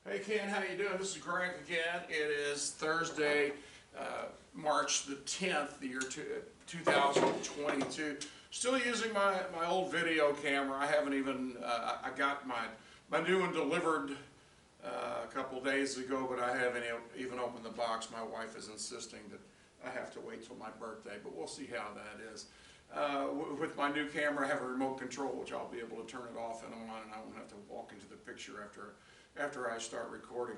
Hey Ken, how you doing? This is Greg again. It is Thursday, March the 10th, the year 2022. Still using my old video camera. I haven't even, I got my new one delivered a couple days ago, but I haven't even opened the box. My wife is insisting that I have to wait till my birthday, but we'll see how that is. With my new camera, I have a remote control, which I'll be able to turn it off and on, and I won't have to walk into the picture after I start recording.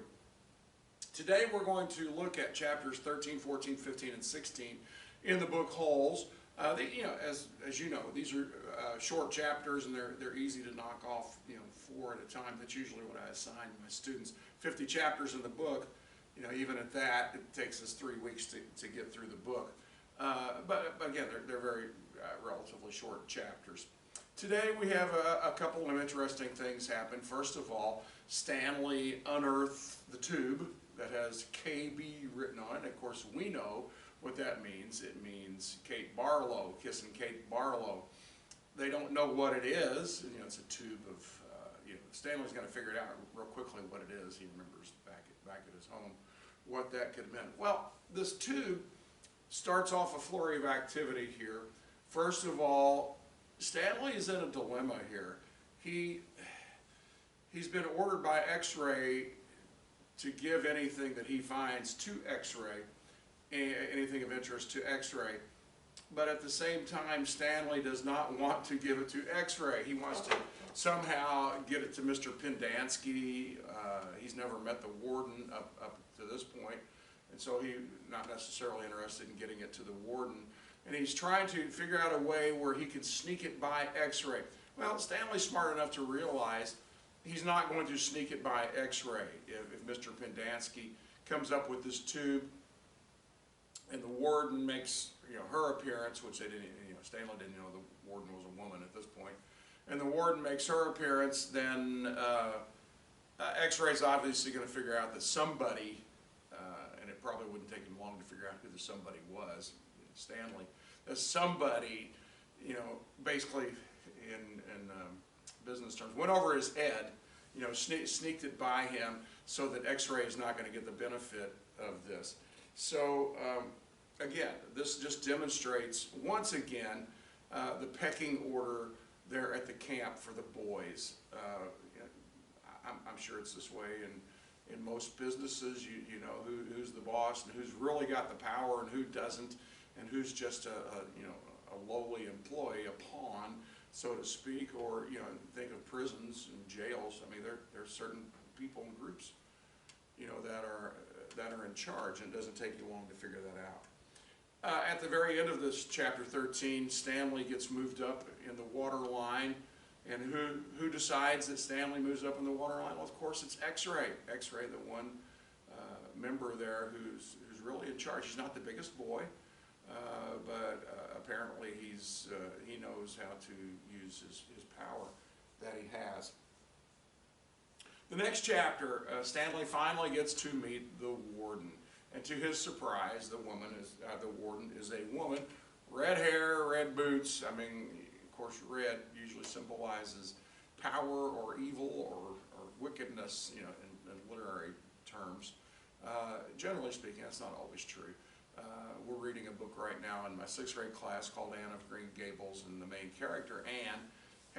Today we're going to look at chapters 13, 14, 15, and 16 in the book wholes. As you know, these are short chapters, and they're easy to knock off, 4 at a time. That's usually what I assign my students. 50 chapters in the book, even at that, it takes us 3 weeks to get through the book. But again, they're very relatively short chapters. Today we have a couple of interesting things happen. First of all, Stanley unearthed the tube that has KB written on it. Of course, we know what that means. It means Kate Barlow, kissing Kate Barlow. They don't know what it is. It's a tube of, Stanley's going to figure it out real quickly what it is. He remembers back at his home what that could have meant. Well, this tube starts off a flurry of activity here. First of all, Stanley is in a dilemma here. He's been ordered by X-ray to give anything that he finds to X-ray, anything of interest to X-ray. But at the same time, Stanley does not want to give it to X-ray. He wants to somehow get it to Mr. Pendanski. He's never met the warden up to this point, and so he's not necessarily interested in getting it to the warden. And he's trying to figure out a way where he can sneak it by X-ray. Well, Stanley's smart enough to realize he's not going to sneak it by X-ray. If Mr. Pendanski comes up with this tube and the warden makes her appearance, which they didn't, Stanley didn't know the warden was a woman at this point, and the warden makes her appearance, then X-ray's obviously going to figure out that somebody, and it probably wouldn't take him long to figure out who the somebody was, Stanley, that somebody, basically in business terms, went over his head, sneaked it by him so that X-ray is not going to get the benefit of this. So again, this just demonstrates once again the pecking order there at the camp for the boys. I'm sure it's this way in most businesses. You know who's the boss and who's really got the power and who doesn't, and who's just a lowly employee, a pawn, so to speak. Or think of prisons and jails. I mean, there are certain people and groups that are in charge, and it doesn't take you long to figure that out. At the very end of this chapter 13, Stanley gets moved up in the water line. And who decides that Stanley moves up in the water line? Well, of course, it's X-ray. X-ray, the one member there who's really in charge. He's not the biggest boy, but apparently he knows how to use his power that he has. The next chapter, Stanley finally gets to meet the warden, and to his surprise, the warden is a woman, red hair, red boots. I mean, of course, red usually symbolizes power or evil or wickedness, in literary terms. Generally speaking, that's not always true. We're reading a book right now in my 6th grade class called Anne of Green Gables, and the main character, Anne,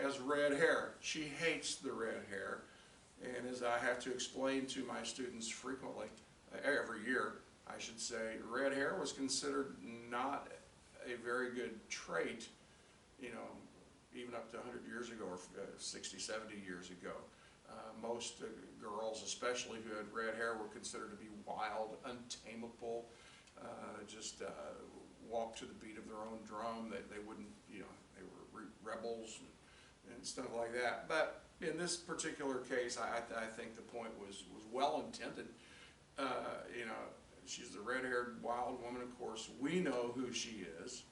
has red hair. She hates the red hair, and as I have to explain to my students frequently, every year, I should say, red hair was considered not a very good trait, even up to 100 years ago or 60, 70 years ago. Most girls, especially who had red hair, were considered to be wild, untamable, just walk to the beat of their own drum. They wouldn't, they were rebels and stuff like that. But in this particular case, I think the point was well intended. She's the red-haired wild woman. Of course, we know who she is.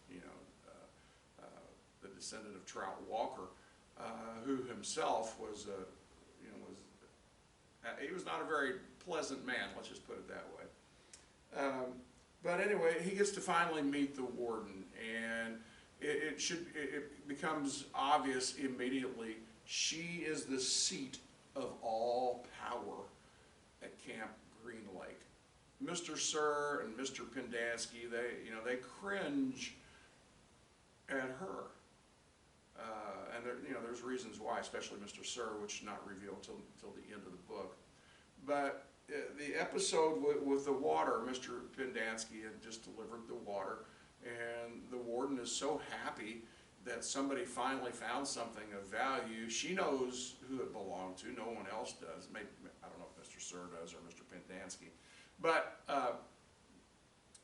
The descendant of Trout Walker, who himself was he was not a very pleasant man. Let's just put it that way. But anyway, he gets to finally meet the warden, and it becomes obvious immediately she is the seat of all power Mr. Sir and Mr. Pendanski, they cringe at her. And there's reasons why, especially Mr. Sir, which is not revealed till the end of the book. But the episode with the water, Mr. Pendanski had just delivered the water, and the warden is so happy that somebody finally found something of value. She knows who it belonged to. No one else does. Maybe, I don't know if Mr. Sir does or Mr. Pendanski. But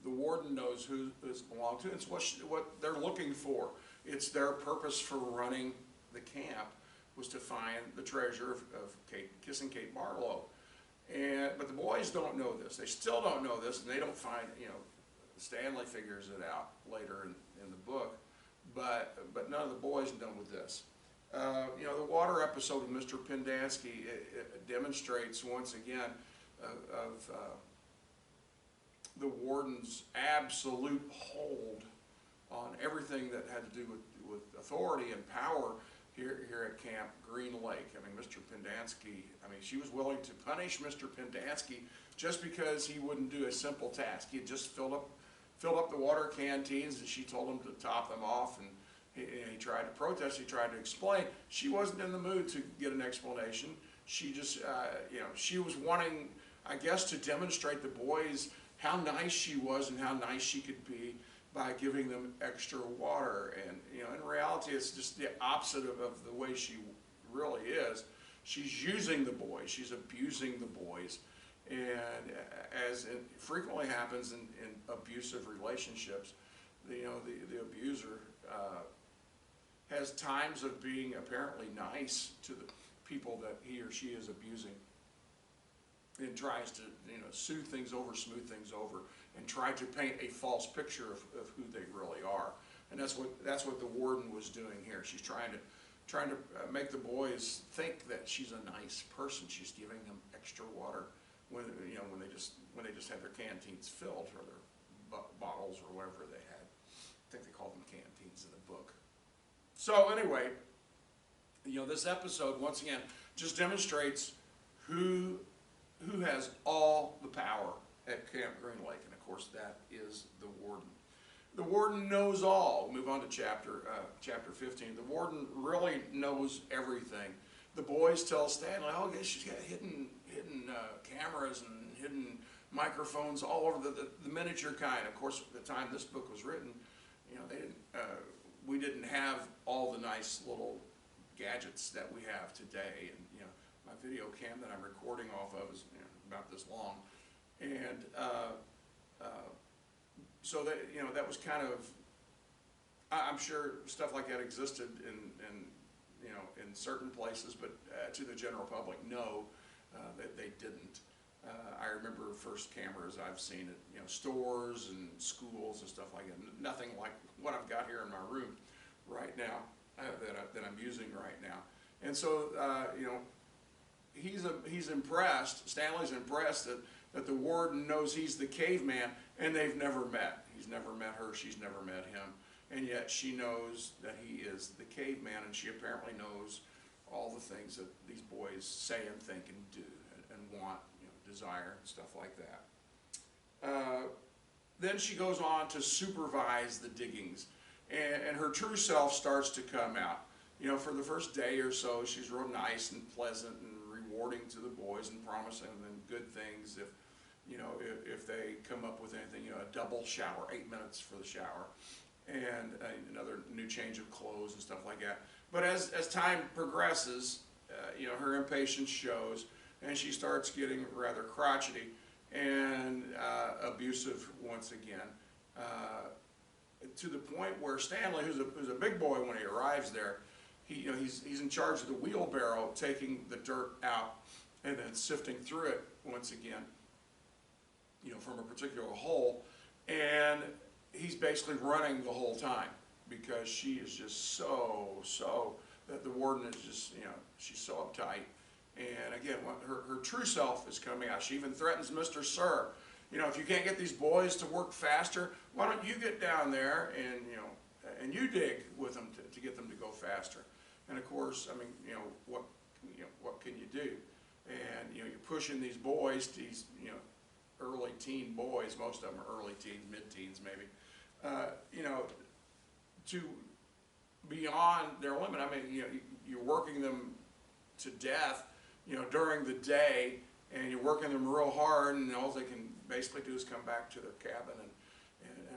the warden knows who it belonged to. It's what they're looking for. It's their purpose for running the camp was to find the treasure of Kissing Kate Barlow. But the boys don't know this. They still don't know this, and they don't find, Stanley figures it out later in the book, but none of the boys know this. The water episode of Mr. Pendanski it demonstrates once again of the warden's absolute hold on everything that had to do with authority and power here at Camp Green Lake. I mean, Mr. Pendanski, she was willing to punish Mr. Pendanski just because he wouldn't do a simple task. He had just filled up the water canteens, and she told him to top them off, and he tried to protest, he tried to explain. She wasn't in the mood to get an explanation. She just, she was wanting, I guess, to demonstrate the boys how nice she was and how nice she could be by giving them extra water. And in reality, it's just the opposite of the way she really is. She's using the boys, she's abusing the boys, and as it frequently happens in abusive relationships, the abuser has times of being apparently nice to the people that he or she is abusing, and tries to soothe things over, smooth things over, and try to paint a false picture of who they really are. And that's what the warden was doing here. She's trying to make the boys think that she's a nice person. She's giving them extra water when they just had their canteens filled, or their bottles, or whatever they had. I think they called them canteens in the book. So anyway, this episode once again just demonstrates who has all the power at Camp Green Lake, and of course that is the warden. The warden knows all. We'll move on to chapter 15. The warden really knows everything. The boys tell Stanley, "Oh, yeah, she's got hidden cameras and hidden microphones all over the miniature kind." Of course, at the time this book was written, we didn't have all the nice little gadgets that we have today. And my video cam that I'm recording off of is about this long, and so that was kind of, I'm sure stuff like that existed in certain places, but to the general public, no, that they didn't. I remember first cameras I've seen at stores and schools and stuff like that. Nothing like what I've got here in my room right now that I'm using right now. And so he's impressed. Stanley's impressed that the warden knows he's the caveman, and they've never met. He's never met her. She's never met him. And yet she knows that he is the caveman, and she apparently knows all the things that these boys say and think and do and want, desire, and stuff like that. Then she goes on to supervise the diggings, and her true self starts to come out. For the first day or so, she's real nice and pleasant and rewarding to the boys and promising them good things if they come up with anything, a double shower, 8 minutes for the shower, and another new change of clothes and stuff like that. But as time progresses, her impatience shows, and she starts getting rather crotchety and abusive once again, to the point where Stanley, who's a big boy when he arrives there, he's in charge of the wheelbarrow, taking the dirt out and then sifting through it once again, from a particular hole, and he's basically running the whole time because she is just so that the warden is just, she's so uptight. And again, her true self is coming out. She even threatens Mr. Sir. If you can't get these boys to work faster, why don't you get down there and you dig with them to get them to go faster? And of course, what can you do? And you're pushing these boys, early teen boys, most of them are early teens, mid-teens maybe, you know, to beyond their limit. I mean, you know, you're working them to death, you know, during the day, and you're working them real hard, and all they can basically do is come back to their cabin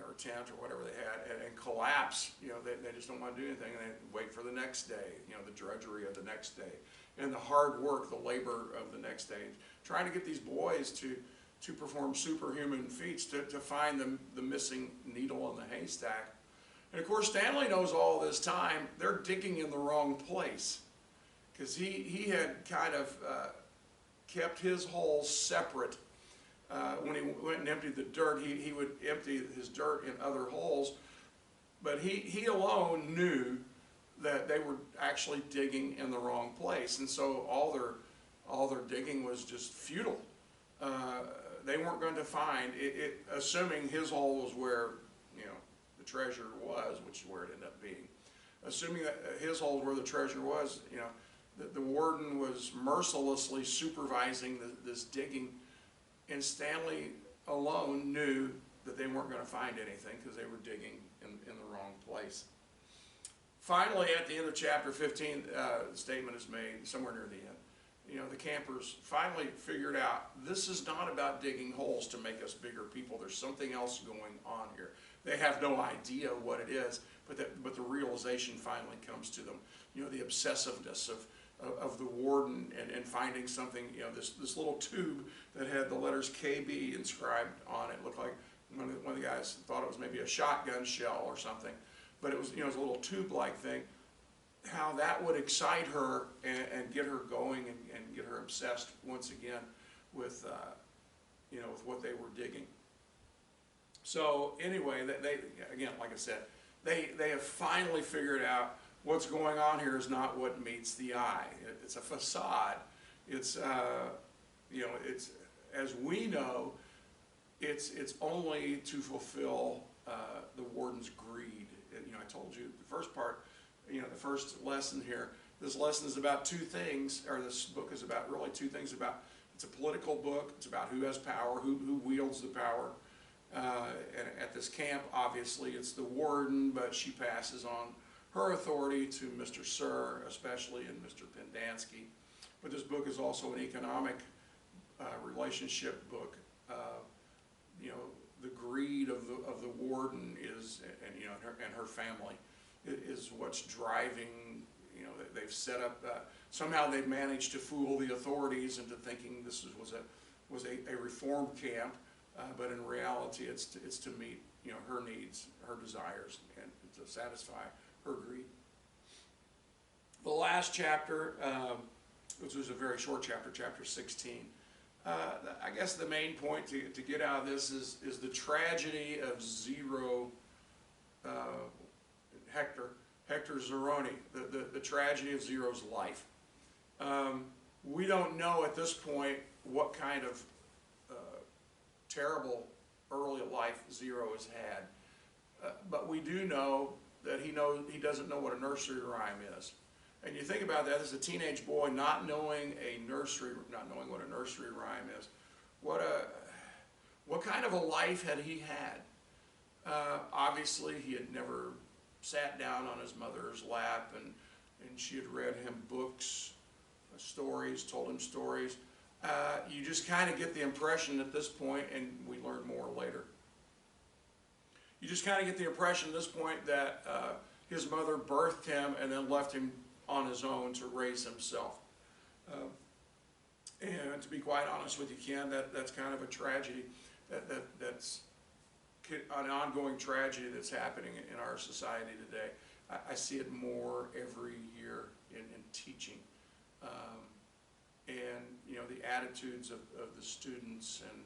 or tent or whatever they had and collapse. You know, they just don't want to do anything, and they wait for the next day, you know, the drudgery of the next day, and the hard work, the labor of the next day, trying to get these boys to perform superhuman feats, to find the missing needle in the haystack. And of course, Stanley knows all this time they're digging in the wrong place, because he had kind of kept his holes separate. When he went and emptied the dirt, he would empty his dirt in other holes, but he alone knew that they were actually digging in the wrong place, and so all their digging was just futile. They weren't going to find it, assuming his hole was where, you know, the treasure was, which is where it ended up being. Assuming that his hole was where the treasure was, you know, the warden was mercilessly supervising this digging, and Stanley alone knew that they weren't going to find anything because they were digging in the wrong place. Finally, at the end of chapter 15, the statement is made somewhere near the end. You know, the campers finally figured out this is not about digging holes to make us bigger people. There's something else going on here. They have no idea what it is, but the realization finally comes to them. You know, the obsessiveness of the warden and finding something, you know, this little tube that had the letters KB inscribed on it. Looked like one of the guys thought it was maybe a shotgun shell or something, but it was, you know, it was a little tube-like thing. How that would excite her and get her going and get her obsessed once again with, you know, with what they were digging. So anyway, they again, like I said, they have finally figured out what's going on here is not what meets the eye. It's a facade. It's, you know, it's, as we know, it's only to fulfill the warden's greed. You know, I told you the first part, you know, the first lesson here, this lesson is about two things, or this book is about really two things. It's a political book. It's about who has power, who wields the power. And at this camp, obviously, it's the warden, but she passes on her authority to Mr. Sir, especially, and Mr. Pendanski. But this book is also an economic relationship book. You know, the greed of the warden is, and you know, and her family is what's driving. You know, they've set up. Somehow they've managed to fool the authorities into thinking this was a reform camp, but in reality, it's to meet, you know, her needs, her desires, and to satisfy her greed. The last chapter, which was a very short chapter, chapter 16. I guess the main point to get out of this is the tragedy of Hector Zeroni, the tragedy of Zero's life. We don't know at this point what kind of terrible early life Zero has had, but we do know that he doesn't know what a nursery rhyme is. And you think about that as a teenage boy, not knowing what a nursery rhyme is. What kind of a life had he had? Obviously, he had never sat down on his mother's lap and she had read him books, stories, told him stories. You just kind of get the impression at this point, and we learn more later. You just kind of get the impression at this point that his mother birthed him and then left him on his own to raise himself. And to be quite honest with you, Ken, that's kind of a tragedy. That's an ongoing tragedy that's happening in our society today. I see it more every year in teaching. And, you know, the attitudes of the students and,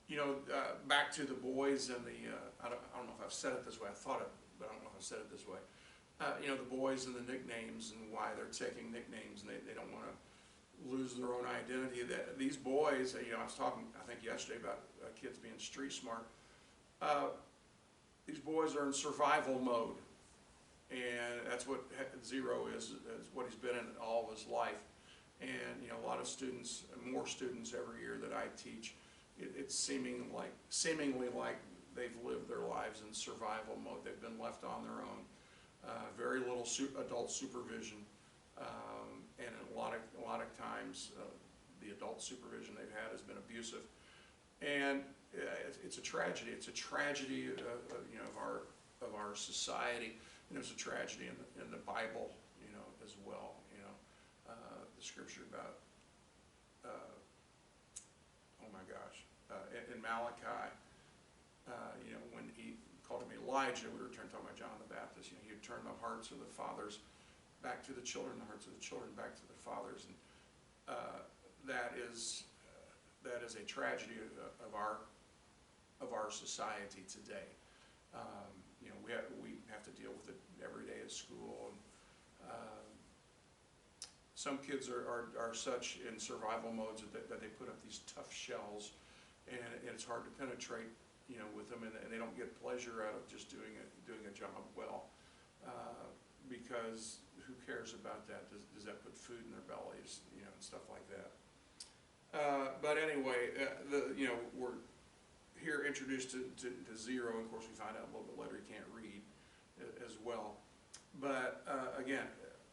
you know, back to the boys and I don't know if I've said it this way, I thought it, but I don't know if I've said it this way. You know, the boys and the nicknames and why they're taking nicknames, and they don't want to lose their own identity. These boys, you know, I was talking, I think yesterday about kids being street smart. These boys are in survival mode, and that's what Zero is what he's been in all of his life. And you know, a lot of students, more students every year that I teach, it's seemingly like they've lived their lives in survival mode. They've been left on their own. Very little adult supervision, and a lot of times the adult supervision they've had has been abusive, and it's a tragedy. It's a tragedy, you know, of our society, and it's a tragedy in the Bible, you know, as well. You know, the scripture about oh my gosh, in Malachi, you know, when he called him Elijah, we were talking about John the Baptist. You know, he would turn the hearts of the fathers back to the children, the hearts of the children back to the fathers, and that is a tragedy of our society today. You know, we have to deal with it every day at school, and some kids are such in survival modes that they put up these tough shells, and it's hard to penetrate, you know, with them, and they don't get pleasure out of just doing a job well, because who cares about that? Does that put food in their bellies, you know, and stuff like that? But anyway, you know, we're here introduced to Zero, and of course we find out a little bit later he can't read as well. But again,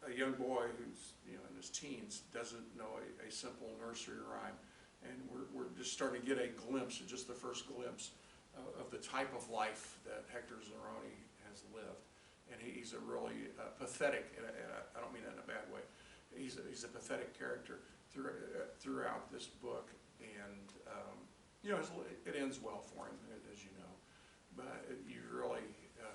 a young boy who's, you know, in his teens doesn't know a simple nursery rhyme, and we're just starting to get a glimpse, just the first glimpse of the type of life that Hector Zeroni has lived. And he's a really pathetic, and I don't mean that in a bad way, he's a pathetic character throughout this book, and you know, it ends well for him, as you know, but you really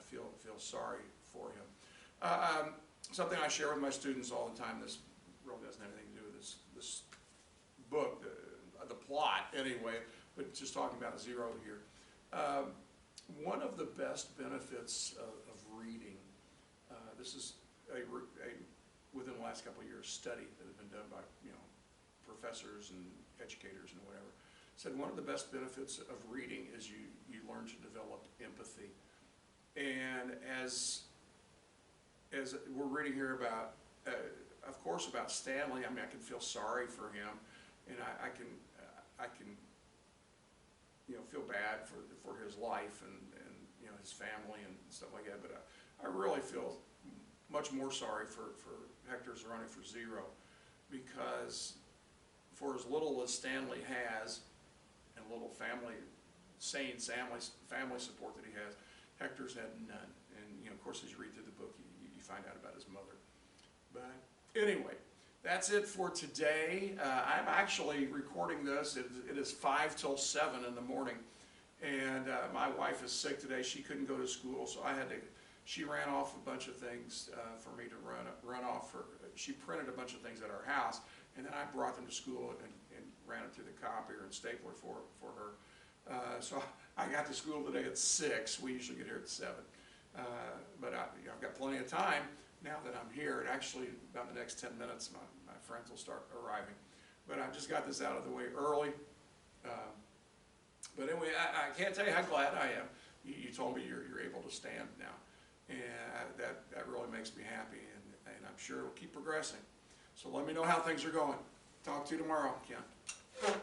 feel sorry for him. Something I share with my students all the time, this really doesn't have anything to do with this book, the plot anyway, but just talking about Zero here. One of the best benefits of reading, this is within the last couple of years, study that has been done by, you know, professors and educators and whatever, said one of the best benefits of reading is you learn to develop empathy. And as we're reading here about, of course, about Stanley, I mean, I can feel sorry for him, and I can you know, feel bad for his life and you know, his family and stuff like that. But I really feel much more sorry for Hector Zeroni, for Zero, because for as little as Stanley has, and little family support that he has, Hector's had none. And you know, of course, as you read through the book, you find out about his mother. But anyway, that's it for today. I'm actually recording this. It is 5 till 7 in the morning, and my wife is sick today. She couldn't go to school, so she ran off a bunch of things for me to run off. She printed a bunch of things at our house, and then I brought them to school and ran it through the copier and stapler for her. So I got to school today at 6. We usually get here at 7. But I've got plenty of time now that I'm here, and actually about the next 10 minutes my friends will start arriving. But I just got this out of the way early. But anyway, I can't tell you how glad I am. You told me you're able to stand now, and that really makes me happy, and I'm sure it'll keep progressing. So let me know how things are going. Talk to you tomorrow, Ken.